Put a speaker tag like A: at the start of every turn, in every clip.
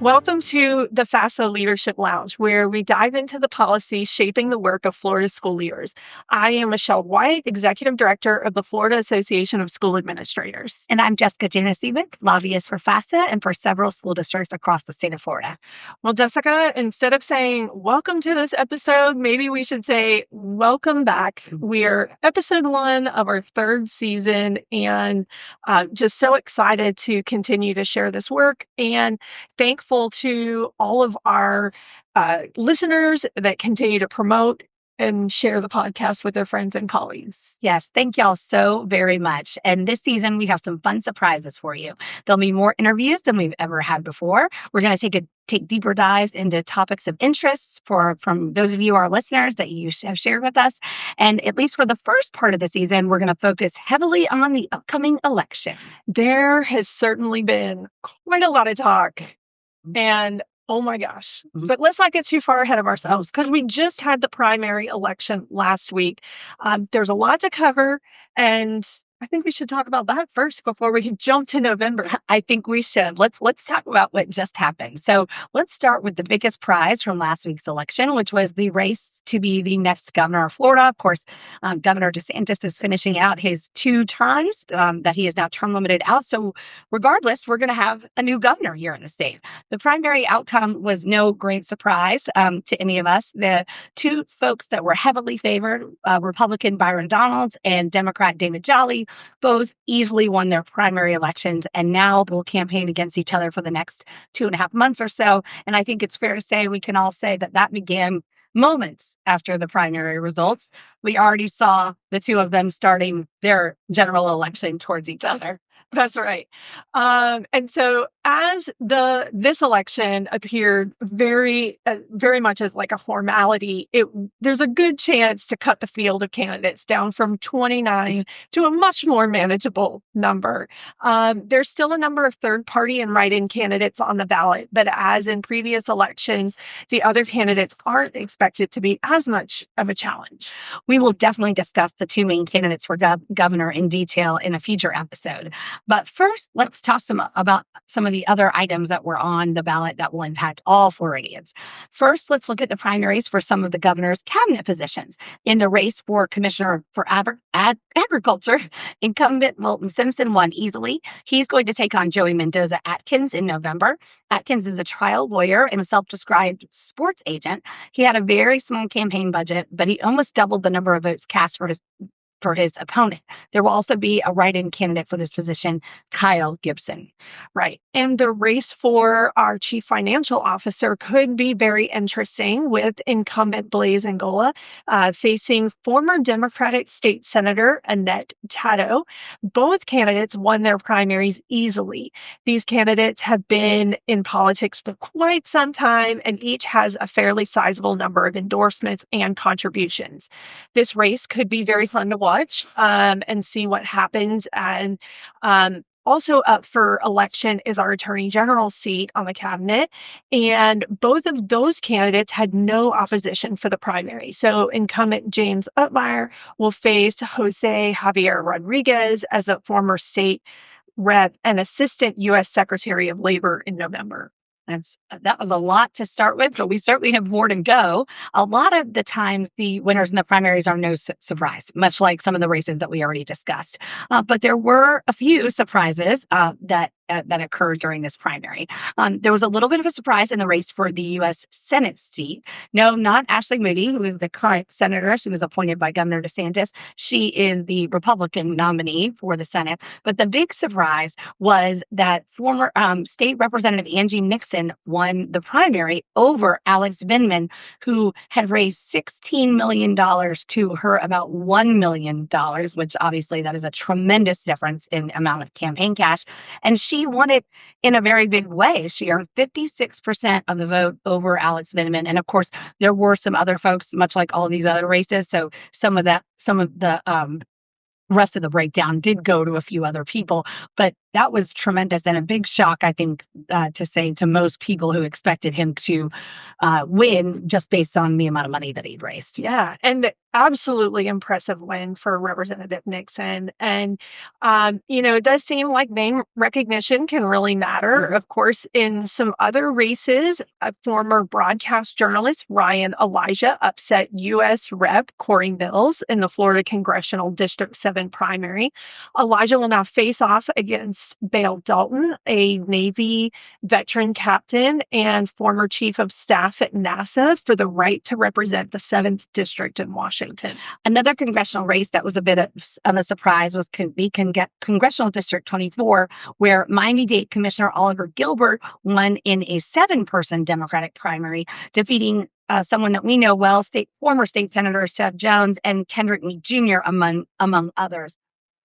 A: Welcome to the FAFSA Leadership Lounge, where we dive into the policies shaping the work of Florida school leaders. I am Michelle White, Executive Director of the Florida Association of School Administrators.
B: And I'm Jessica Janasiewicz, lobbyist for FAFSA and for several school districts across the state of Florida.
A: Well, Jessica, instead of saying welcome to this episode, maybe we should say welcome back. We're episode 1 of our 3rd season, and just so excited to continue to share this work, and thankful to all of our listeners that continue to promote and share the podcast with their friends and colleagues.
B: Yes, thank y'all so very much. And this season, we have some fun surprises for you. There'll be more interviews than we've ever had before. We're going to take deeper dives into topics of interest from those of you, our listeners, that you have shared with us. And at least for the first part of the season, we're going to focus heavily on the upcoming election.
A: There has certainly been quite a lot of talk, and oh my gosh. But let's not get too far ahead of ourselves, because we just had the primary election last week. There's a lot to cover, and I think we should talk about that first before we can jump to November.
B: I think we should. Let's talk about what just happened. So let's start with the biggest prize from last week's election, which was the race to be the next governor of Florida. Of course, Governor DeSantis is finishing out his 2 terms that he is now term limited out. So regardless, we're going to have a new governor here in the state. The primary outcome was no great surprise to any of us. The 2 folks that were heavily favored, Republican Byron Donalds and Democrat David Jolly, both easily won their primary elections, and now they'll campaign against each other for the next 2.5 months or so. And I think it's fair to say, we can all say that began moments after the primary results. We already saw the 2 of them starting their general election towards each other.
A: That's right. And so as this election appeared very much as like a formality, there's a good chance to cut the field of candidates down from 29 to a much more manageable number. There's still a number of third-party and write-in candidates on the ballot, but as in previous elections, the other candidates aren't expected to be as much of a challenge.
B: We will definitely discuss the 2 main candidates for governor in detail in a future episode. But first, let's talk about some of the other items that were on the ballot that will impact all Floridians. First, let's look at the primaries for some of the governor's cabinet positions. In the race for Commissioner for Agriculture, incumbent Milton Simpson won easily. He's going to take on Joey Mendoza Atkins in November. Atkins is a trial lawyer and a self-described sports agent. He had a very small campaign budget, but he almost doubled the number of votes cast for his opponent. There will also be a write-in candidate for this position, Kyle Gibson.
A: Right. And the race for our chief financial officer could be very interesting, with incumbent Blaise Angola facing former Democratic State Senator Annette Tato. Both candidates won their primaries easily. These candidates have been in politics for quite some time, and each has a fairly sizable number of endorsements and contributions. This race could be very fun to watch and see what happens. And also up for election is our Attorney General's seat on the cabinet. And both of those candidates had no opposition for the primary. So incumbent James Utmeyer will face Jose Javier Rodriguez as a former state rep and assistant U.S. Secretary of Labor in November.
B: That was a lot to start with, but we certainly have more to go. A lot of the times, the winners in the primaries are no surprise, much like some of the races that we already discussed. But there were a few surprises that occurred during this primary. There was a little bit of a surprise in the race for the U.S. Senate seat. No, not Ashley Moody, who is the current senator. She was appointed by Governor DeSantis. She is the Republican nominee for the Senate. But the big surprise was that former State Representative Angie Nixon won the primary over Alex Vindman, who had raised $16 million to her about $1 million, which obviously that is a tremendous difference in amount of campaign cash. And she won it in a very big way. She earned 56% of the vote over Alex Vindman. And of course, there were some other folks, much like all of these other races. So some of the rest of the breakdown did go to a few other people, but that was tremendous and a big shock, I think, to say to most people who expected him to win just based on the amount of money that he'd raised.
A: Yeah. And absolutely impressive win for Representative Nixon. And, it does seem like name recognition can really matter. Of course, in some other races, a former broadcast journalist, Ryan Elijah, upset U.S. Rep. Corey Mills in the Florida Congressional District 7 primary. Elijah will now face off against Bale Dalton, a Navy veteran captain and former chief of staff at NASA, for the right to represent the 7th District in Washington.
B: Another congressional race that was a bit of a surprise was Congressional District 24, where Miami-Dade Commissioner Oliver Gilbert won in a 7-person Democratic primary, defeating someone that we know well, former state senator Seth Jones and Kendrick Mead Jr., among others.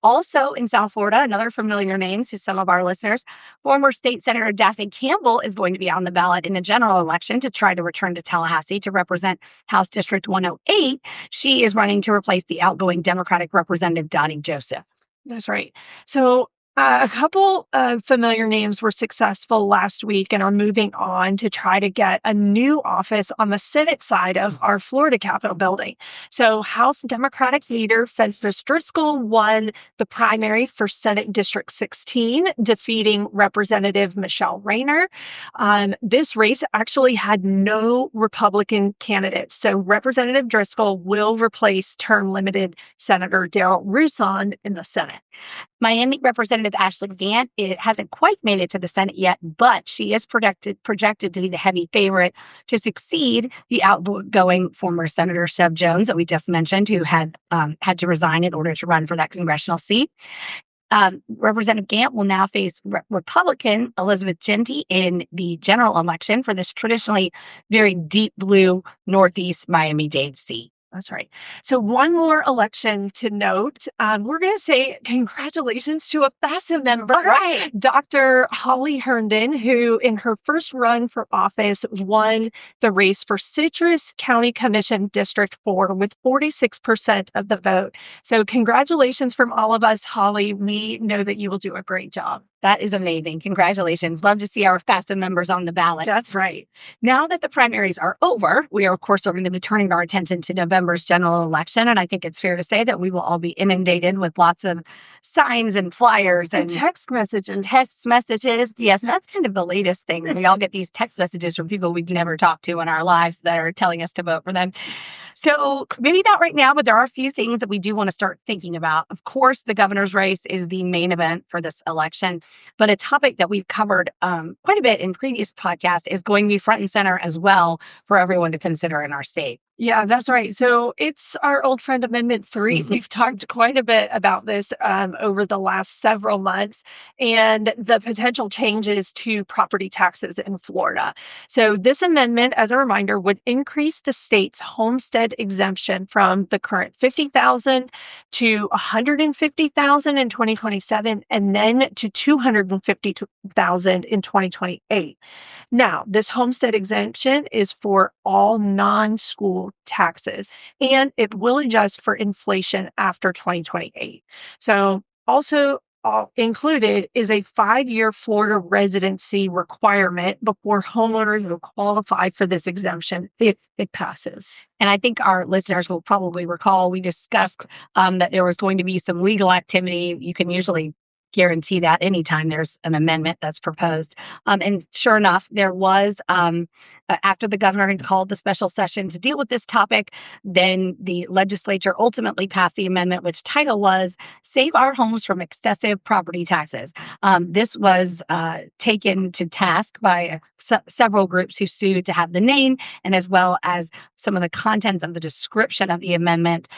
B: Also in South Florida, another familiar name to some of our listeners, former State Senator Daphne Campbell is going to be on the ballot in the general election to try to return to Tallahassee to represent House District 108. She is running to replace the outgoing Democratic Representative Donnie Joseph.
A: That's right. So a couple of familiar names were successful last week and are moving on to try to get a new office on the Senate side of our Florida Capitol building. So House Democratic leader Fentrice Driscoll won the primary for Senate District 16, defeating Representative Michelle Rayner. This race actually had no Republican candidates. So Representative Driscoll will replace term-limited Senator Darrell Rouson in the Senate.
B: Miami Representative Ashley Gant hasn't quite made it to the Senate yet, but she is projected to be the heavy favorite to succeed the outgoing former Senator Seth Jones that we just mentioned, who had to resign in order to run for that congressional seat. Representative Gant will now face Republican Elizabeth Jeanty in the general election for this traditionally very deep blue Northeast Miami-Dade seat.
A: That's right. So one more election to note. We're going to say congratulations to a FAFSA member,
B: right,
A: Dr. Holly Herndon, who in her first run for office won the race for Citrus County Commission District 4 with 46% of the vote. So congratulations from all of us, Holly. We know that you will do a great job.
B: That is amazing. Congratulations. Love to see our FAFSA members on the ballot.
A: That's right.
B: Now that the primaries are over, we are, of course, going to be turning our attention to November's general election. And I think it's fair to say that we will all be inundated with lots of signs and flyers and
A: text messages.
B: Yes, that's kind of the latest thing. We all get these text messages from people we've never talked to in our lives that are telling us to vote for them. So maybe not right now, but there are a few things that we do want to start thinking about. Of course, the governor's race is the main event for this election, but a topic that we've covered quite a bit in previous podcasts is going to be front and center as well for everyone to consider in our state.
A: Yeah, that's right. So it's our old friend Amendment 3. Mm-hmm. We've talked quite a bit about this over the last several months and the potential changes to property taxes in Florida. So this amendment, as a reminder, would increase the state's homestead exemption from the current $50,000 to $150,000 in 2027 and then to $250,000 in 2028. Now, this homestead exemption is for all non-school taxes, and it will adjust for inflation after 2028. So also included is a 5-year Florida residency requirement before homeowners will qualify for this exemption if it passes.
B: And I think our listeners will probably recall we discussed that there was going to be some legal activity. You can usually guarantee that anytime there's an amendment that's proposed. And sure enough, there was, after the governor had called the special session to deal with this topic, then the legislature ultimately passed the amendment, which title was Save Our Homes from Excessive Property Taxes. This was taken to task by several groups who sued to have the name and as well as some of the contents of the description of the amendment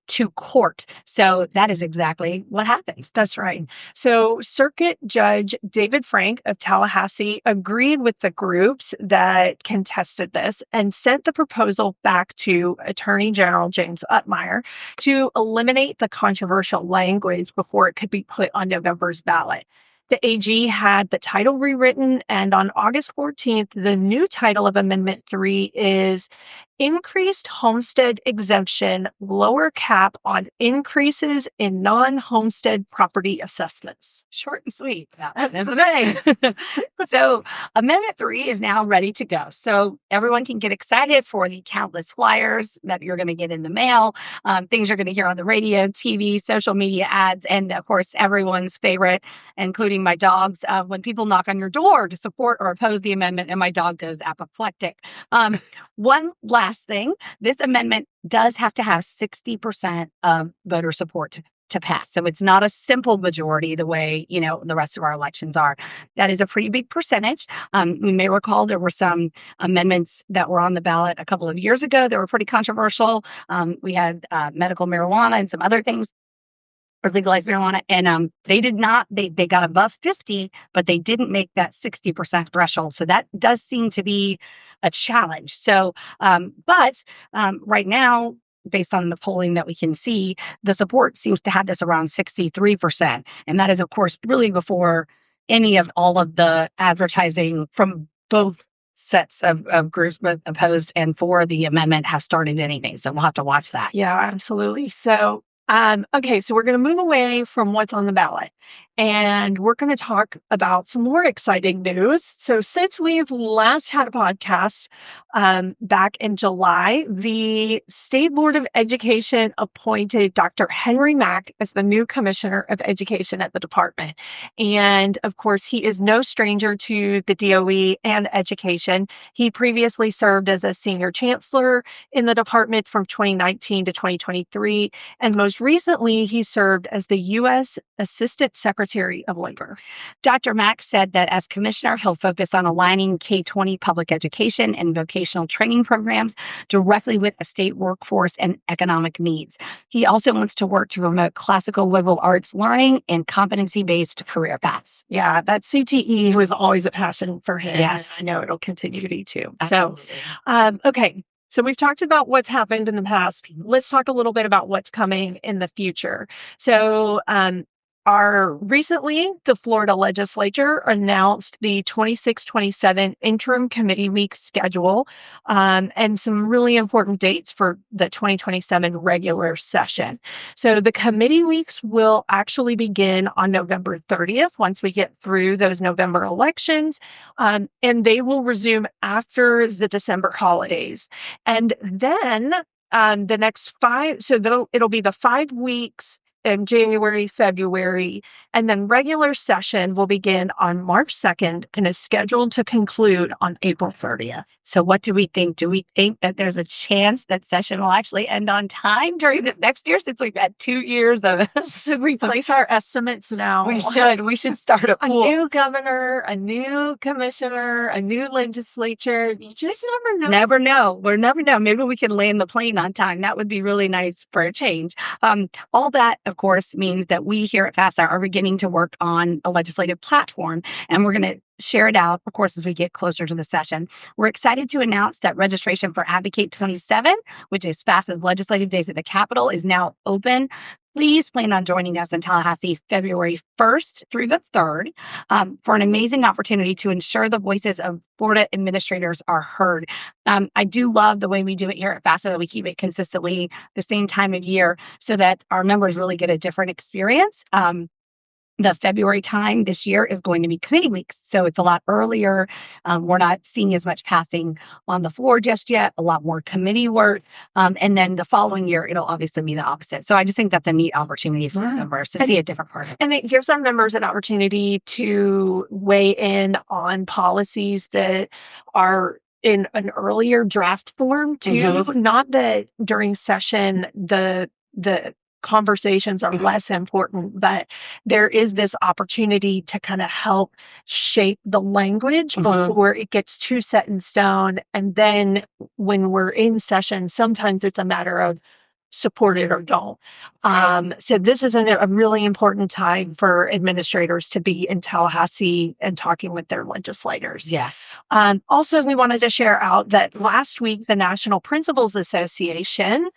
B: to court. So that is exactly what happens.
A: That's right. So Circuit Judge David Frank of Tallahassee agreed with the groups that contested this and sent the proposal back to Attorney General James Utmeyer to eliminate the controversial language before it could be put on November's ballot. The AG had the title rewritten, and on August 14th, the new title of Amendment 3 is increased homestead exemption, lower cap on increases in non-homestead property assessments.
B: Short and sweet. That's the thing. So Amendment 3 is now ready to go. So everyone can get excited for the countless flyers that you're going to get in the mail, things you're going to hear on the radio, TV, social media ads, and of course, everyone's favorite, including my dog's, when people knock on your door to support or oppose the amendment and my dog goes apoplectic. One last thing, this amendment does have to have 60% of voter support to pass. So it's not a simple majority the way, the rest of our elections are. That is a pretty big percentage. We may recall there were some amendments that were on the ballot a couple of years ago that were pretty controversial. We had medical marijuana and some other things, or legalized marijuana, and they got above 50, but they didn't make that 60% threshold. So that does seem to be a challenge. So, but right now, based on the polling that we can see, the support seems to have this around 63%. And that is, of course, really before any of all of the advertising from both sets of groups, both opposed and for the amendment, have started anything. So we'll have to watch that.
A: Yeah, absolutely. So, okay, so we're going to move away from what's on the ballot and we're going to talk about some more exciting news. So since we've last had a podcast back in July, the State Board of Education appointed Dr. Henry Mack as the new Commissioner of Education at the department. And of course, he is no stranger to the DOE and education. He previously served as a senior chancellor in the department from 2019 to 2023. And most recently, he served as the U.S. Assistant Secretary of Labor.
B: Dr. Mack said that as commissioner, he'll focus on aligning K-20 public education and vocational training programs directly with a state workforce and economic needs. He also wants to work to promote classical liberal arts learning and competency-based career paths.
A: Yeah, that CTE was always a passion for him.
B: Yes.
A: I know it'll continue to be too.
B: Absolutely.
A: So, okay. So we've talked about what's happened in the past. Let's talk a little bit about what's coming in the future. So, recently, the Florida legislature announced the 26-27 interim committee week schedule and some really important dates for the 2027 regular session. So the committee weeks will actually begin on November 30th once we get through those November elections, and they will resume after the December holidays. And then the next it'll be the 5 weeks in January, February, and then regular session will begin on March 2nd and is scheduled to conclude on April 30th.
B: So what do we think? Do we think that there's a chance that session will actually end on time during this next year, since we've had 2 years of
A: Should we place our estimates now?
B: We should start a pool.
A: A new governor, a new commissioner, a new legislature. You just never know.
B: Never know. We'll never know. Maybe we can land the plane on time. That would be really nice for a change. All that, of course, means that we here at FAFSA are beginning to work on a legislative platform, and we're going to share it out, of course, as we get closer to the session. We're excited to announce that registration for Advocate 27, which is FAFSA's Legislative Days at the Capitol, is now open. Please plan on joining us in Tallahassee February 1st through the 3rd for an amazing opportunity to ensure the voices of Florida administrators are heard. I do love the way we do it here at FAFSA, that we keep it consistently the same time of year so that our members really get a different experience. The February time this year is going to be committee weeks, so it's a lot earlier. We're not seeing as much passing on the floor just yet, a lot more committee work. And then the following year, it'll obviously be the opposite. So I just think that's a neat opportunity for members to see a different part of it.
A: And it gives our members an opportunity to weigh in on policies that are in an earlier draft form too.
B: Mm-hmm.
A: Not that during session the conversations are less important, but there is this opportunity to kind of help shape the language before it gets too set in stone. And then when we're in session, sometimes it's a matter of support it or don't. So this is a really important time for administrators to be in Tallahassee and talking with their legislators.
B: Yes.
A: Also, we wanted to share out that last week, the National Principals Association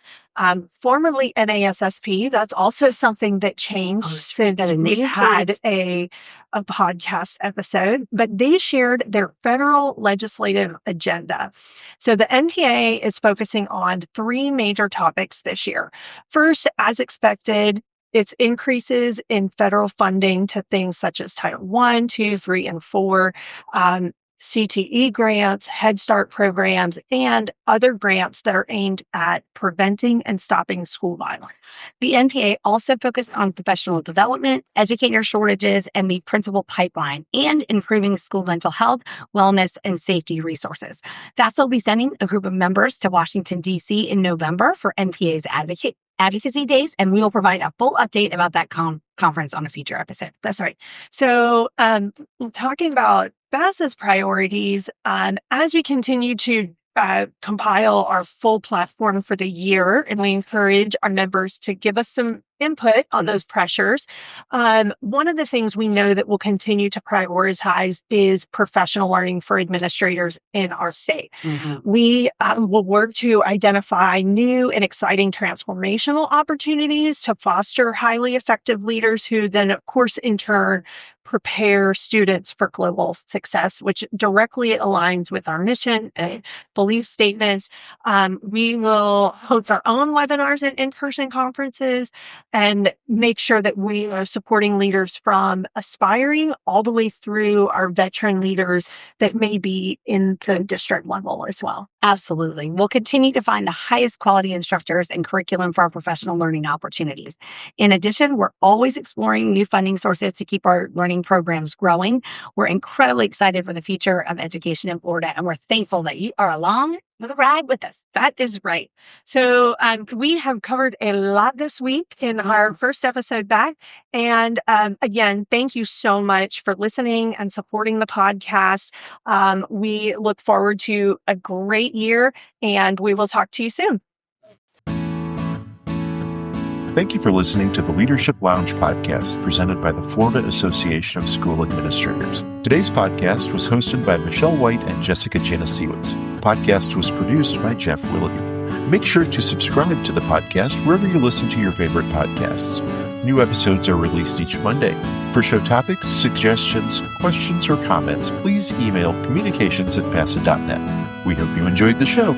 A: Formerly NASSP, that's also something that changed since we had a podcast episode, but they shared their federal legislative agenda. So the NPA is focusing on three major topics this year. First, as expected, it's increases in federal funding to things such as Title I, II, III, and IV, CTE grants, Head Start programs, and other grants that are aimed at preventing and stopping school violence.
B: The NPA also focused on professional development, educator shortages, and the principal pipeline, and improving school mental health, wellness, and safety resources. FAFSA will be sending a group of members to Washington, D.C. in November for NPA's Advocacy Days, and we will provide a full update about that conference on a future episode.
A: That's right. So talking about FAFSA's priorities, as we continue to compile our full platform for the year, and we encourage our members to give us some input on those pressures. One of the things we know that we'll continue to prioritize is professional learning for administrators in our state. We will work to identify new and exciting transformational opportunities to foster highly effective leaders who then, of course, in turn, prepare students for global success, which directly aligns with our mission and belief statements. We will host our own webinars and in-person conferences and make sure that we are supporting leaders from aspiring all the way through our veteran leaders that may be in the district level as well.
B: Absolutely. We'll continue to find the highest quality instructors and curriculum for our professional learning opportunities. In addition, we're always exploring new funding sources to keep our learning programs growing. We're incredibly excited for the future of education in Florida, and we're thankful that you are along for the ride with us.
A: That is right. So we have covered a lot this week in our first episode back. And again, thank you so much for listening and supporting the podcast. We look forward to a great year, and we will talk to you soon.
C: Thank you for listening to the Leadership Lounge podcast presented by the Florida Association of School Administrators. Today's podcast was hosted by Michelle White and Jessica Janasiewicz. The podcast was produced by Jeff Willoughby. Make sure to subscribe to the podcast wherever you listen to your favorite podcasts. New episodes are released each Monday. For show topics, suggestions, questions, or comments, please email communications@fafsa.net. We hope you enjoyed the show.